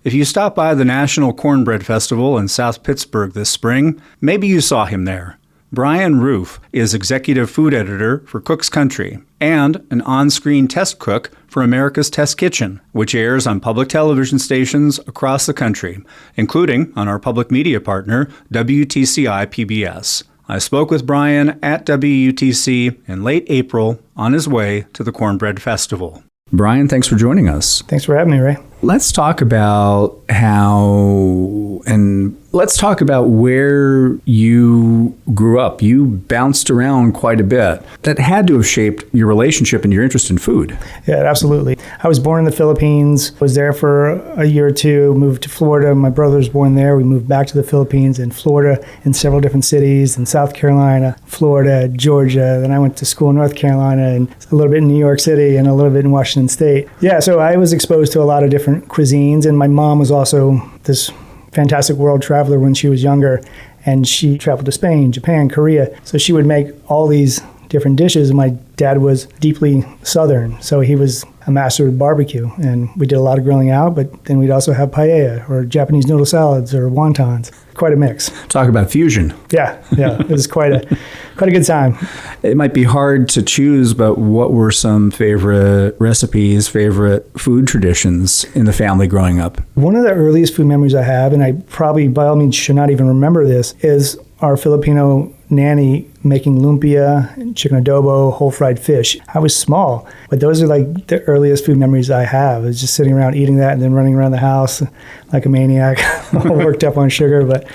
If you stop by the National Cornbread Festival in South Pittsburg this spring, maybe you saw him there. Bryan Roof is executive food editor for Cook's Country and an on-screen test cook for America's Test Kitchen, which airs on public television stations across the country, including on our public media partner, WTCI PBS. I spoke with Bryan at WUTC in late April on his way to the Cornbread Festival. Bryan, thanks for joining us. Thanks for having me, Ray. Let's talk about let's talk about where you grew up. You bounced around quite a bit. That had to have shaped your relationship and your interest in food. Yeah, absolutely. I was born in the Philippines, was there for a year or two, moved to Florida. My brother was born there. We moved back to the Philippines and Florida in several different cities, in South Carolina, Florida, Georgia. Then I went to school in North Carolina and a little bit in New York City and a little bit in Washington State. Yeah, so I was exposed to a lot of different cuisines, and my mom was also this fantastic world traveler when she was younger, and she traveled to Spain, Japan, Korea. So she would make all these different dishes. My dad was deeply Southern, so he was a master of barbecue, and we did a lot of grilling out, but then we'd also have paella or Japanese noodle salads or wontons. Quite a mix. Talk about fusion. Yeah, it was quite a good time. It might be hard to choose, but what were some favorite recipes, favorite food traditions in the family growing up? One of the earliest food memories I have, and I probably by all means should not even remember this, is our Filipino nanny making lumpia, chicken adobo, whole fried fish. I was small, but those are like the earliest food memories I have. I was just sitting around eating that and then running around the house like a maniac, all worked up on sugar. But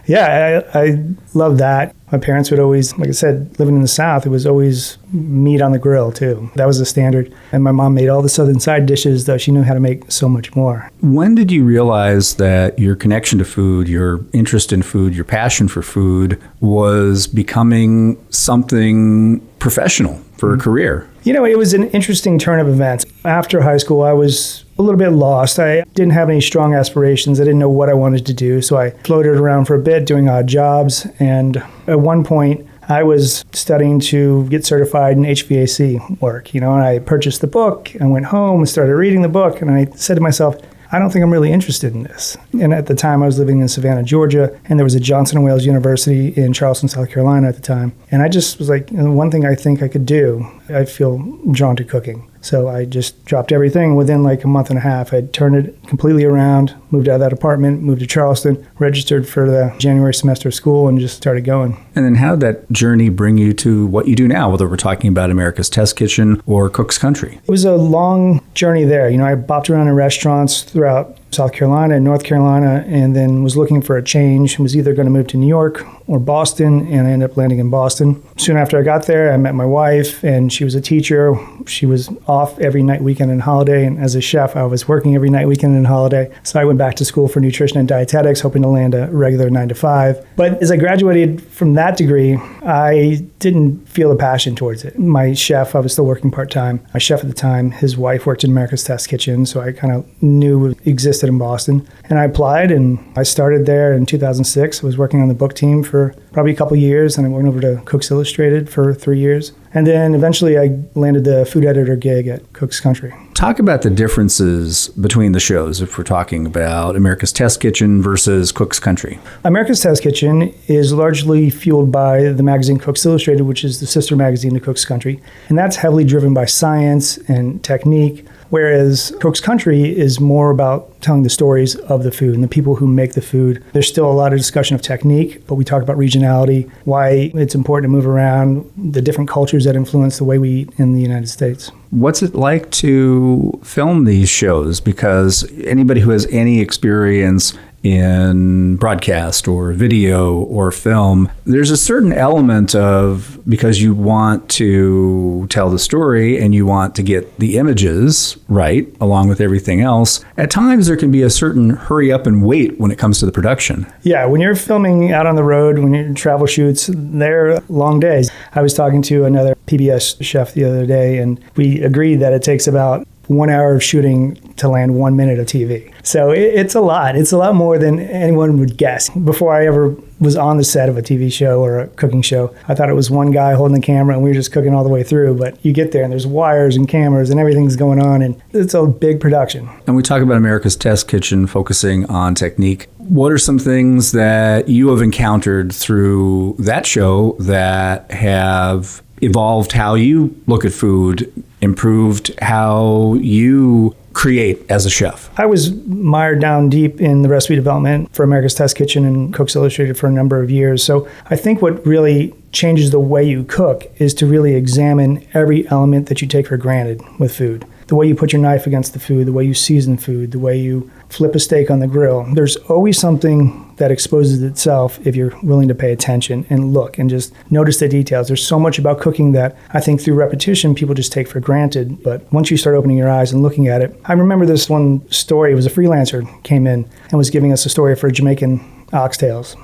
yeah, I love that. My parents would always, like I said, living in the South, it was always meat on the grill too. That was the standard. And my mom made all the Southern side dishes, though she knew how to make so much more. When did you realize that your connection to food, your interest in food, your passion for food was becoming something professional for a career? You know, it was an interesting turn of events. After high school, I was a little bit lost. I didn't have any strong aspirations. I didn't know what I wanted to do. So I floated around for a bit doing odd jobs. And at one point, I was studying to get certified in HVAC work, and I purchased the book. I went home and started reading the book. And I said to myself, I don't think I'm really interested in this. And at the time, I was living in Savannah, Georgia, and there was a Johnson & Wales University in Charleston, South Carolina at the time. And I just was like, one thing I think I could do, I feel drawn to cooking. So I just dropped everything. Within like a month and a half, I'd turned it completely around, moved out of that apartment, moved to Charleston, registered for the January semester of school, and just started going. And then how did that journey bring you to what you do now, whether we're talking about America's Test Kitchen or Cook's Country? It was a long journey there. I bopped around in restaurants throughout South Carolina and North Carolina, and then was looking for a change. Was either going to move to New York or Boston, and I ended up landing in Boston. Soon after I got there, I met my wife, and she was a teacher. She was off every night, weekend, and holiday, and as a chef, I was working every night, weekend, and holiday. So I went back to school for nutrition and dietetics, hoping to land a regular 9-to-5. But as I graduated from that degree, I didn't feel a passion towards it. My chef, I was still working part-time. My chef at the time, his wife worked in America's Test Kitchen, so I kind of knew it existed in Boston. And I applied, and I started there in 2006. I was working on the book team for probably a couple years, and I went over to Cooks Illustrated for 3 years. And then eventually I landed the food editor gig at Cook's Country. Talk about the differences between the shows if we're talking about America's Test Kitchen versus Cook's Country. America's Test Kitchen is largely fueled by the magazine Cooks Illustrated, which is the sister magazine to Cook's Country. And that's heavily driven by science and technique, whereas Cook's Country is more about telling the stories of the food and the people who make the food. There's still a lot of discussion of technique, but we talk about regionality, why it's important to move around, the different cultures that influence the way we eat in the United States. What's it like to film these shows? Because anybody who has any experience in broadcast or video or film, there's a certain element of, because you want to tell the story and you want to get the images right along with everything else, at times there can be a certain hurry up and wait when it comes to the production. Yeah, when you're filming out on the road, when you're in travel shoots, they're long days. I was talking to another PBS chef the other day, and we agreed that it takes about 1 hour of shooting to land 1 minute of TV. So it's a lot. It's a lot more than anyone would guess. Before I ever was on the set of a TV show or a cooking show, I thought it was one guy holding the camera and we were just cooking all the way through. But you get there and there's wires and cameras and everything's going on, and it's a big production. And we talk about America's Test Kitchen focusing on technique. What are some things that you have encountered through that show that have evolved how you look at food, improved how you create as a chef? I was mired down deep in the recipe development for America's Test Kitchen and Cooks Illustrated for a number of years. So I think what really changes the way you cook is to really examine every element that you take for granted with food. The way you put your knife against the food, the way you season food, the way you flip a steak on the grill. There's always something that exposes itself if you're willing to pay attention and look and just notice the details. There's so much about cooking that I think through repetition people just take for granted. But once you start opening your eyes and looking at it, I remember this one story. It was a freelancer came in and was giving us a story for Jamaican oxtails.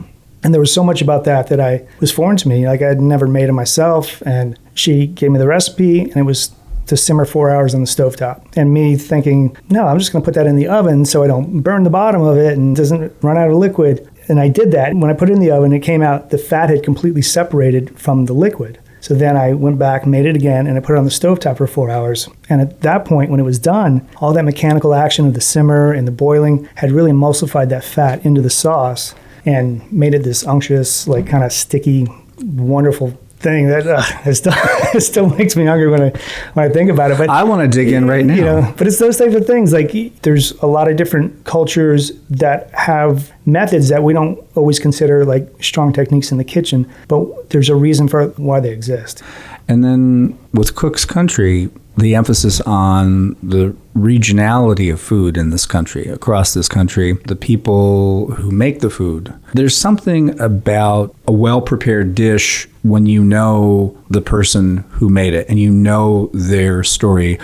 And there was so much about that I was foreign to me. Like I had never made it myself. And she gave me the recipe, and it was to simmer 4 hours on the stovetop. And me thinking, no, I'm just going to put that in the oven so I don't burn the bottom of it and doesn't run out of liquid. And I did that. When I put it in the oven, it came out, the fat had completely separated from the liquid. So then I went back, made it again, and I put it on the stovetop for 4 hours. And at that point, when it was done, all that mechanical action of the simmer and the boiling had really emulsified that fat into the sauce and made it this unctuous, like kind of sticky, wonderful thing that it still makes me hungry when I think about it. But I want to dig in right now. But it's those type of things. Like there's a lot of different cultures that have methods that we don't always consider like strong techniques in the kitchen, but there's a reason for why they exist. And then with Cook's Country, the emphasis on the regionality of food in this country, across this country, the people who make the food. There's something about a well-prepared dish when you know the person who made it and you know their story.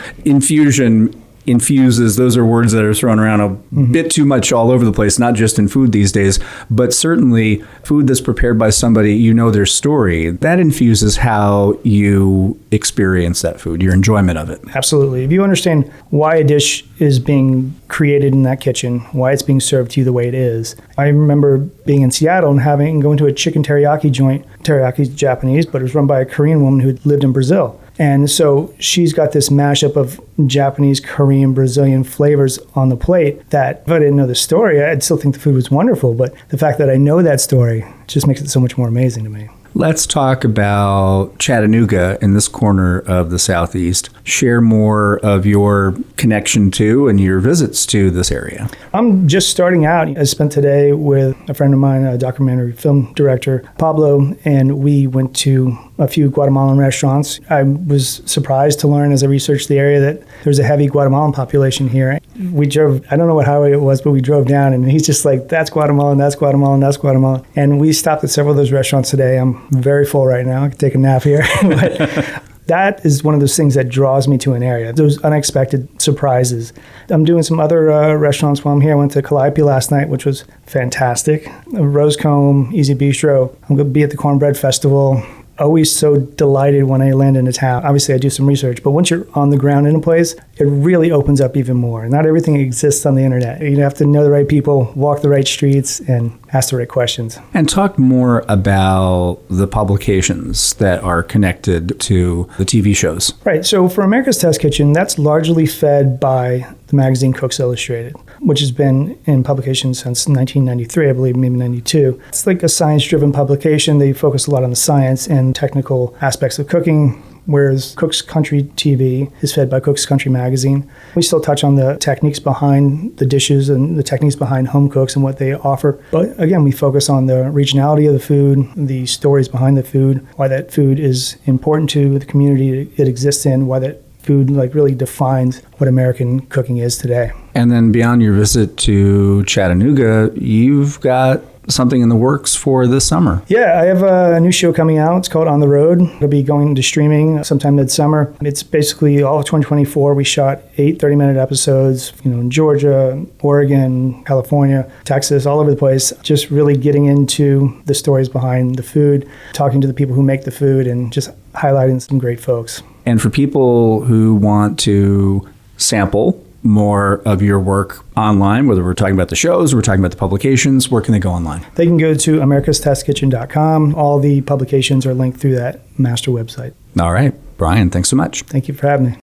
Infuses, those are words that are thrown around a bit too much all over the place, not just in food these days, but certainly food that's prepared by somebody, you know their story. That infuses how you experience that food, your enjoyment of it. Absolutely. If you understand why a dish is being created in that kitchen, why it's being served to you the way it is. I remember being in Seattle and going to a chicken teriyaki joint. Teriyaki's Japanese, but it was run by a Korean woman who lived in Brazil. And so she's got this mashup of Japanese, Korean, Brazilian flavors on the plate that if I didn't know the story, I'd still think the food was wonderful. But the fact that I know that story just makes it so much more amazing to me. Let's talk about Chattanooga in this corner of the Southeast. Share more of your connection to and your visits to this area. I'm just starting out. I spent today with a friend of mine, a documentary film director, Pablo, and we went to a few Guatemalan restaurants. I was surprised to learn as I researched the area that there's a heavy Guatemalan population here. We drove, I don't know what highway it was, but we drove down and he's just like, that's Guatemalan, that's Guatemalan, that's Guatemalan. And we stopped at several of those restaurants today. I'm very full right now. I could take a nap here. But that is one of those things that draws me to an area, those unexpected surprises. I'm doing some other restaurants while I'm here. I went to Calliope last night, which was fantastic. Rosecomb, Easy Bistro. I'm going to be at the Cornbread Festival. Always so delighted when I land in a town. Obviously, I do some research, but once you're on the ground in a place, it really opens up even more. Not everything exists on the internet. You have to know the right people, walk the right streets, and ask the right questions. And talk more about the publications that are connected to the TV shows. Right. So for America's Test Kitchen, that's largely fed by the magazine Cooks Illustrated, which has been in publication since 1993, I believe, maybe 92. It's like a science-driven publication. They focus a lot on the science and technical aspects of cooking, whereas Cook's Country TV is fed by Cook's Country Magazine. We still touch on the techniques behind the dishes and the techniques behind home cooks and what they offer. But again, we focus on the regionality of the food, the stories behind the food, why that food is important to the community it exists in, why that food really defines what American cooking is today. And then beyond your visit to Chattanooga, you've got something in the works for this summer. Yeah, I have a new show coming out. It's called On the Road. It'll be going to streaming sometime midsummer. It's basically all of 2024. We shot 8 30-minute episodes, in Georgia, Oregon, California, Texas, all over the place. Just really getting into the stories behind the food, talking to the people who make the food, and just highlighting some great folks. And for people who want to sample more of your work online, whether we're talking about the shows, we're talking about the publications, where can they go online? They can go to americastestkitchen.com. All the publications are linked through that master website. All right. Bryan, thanks so much. Thank you for having me.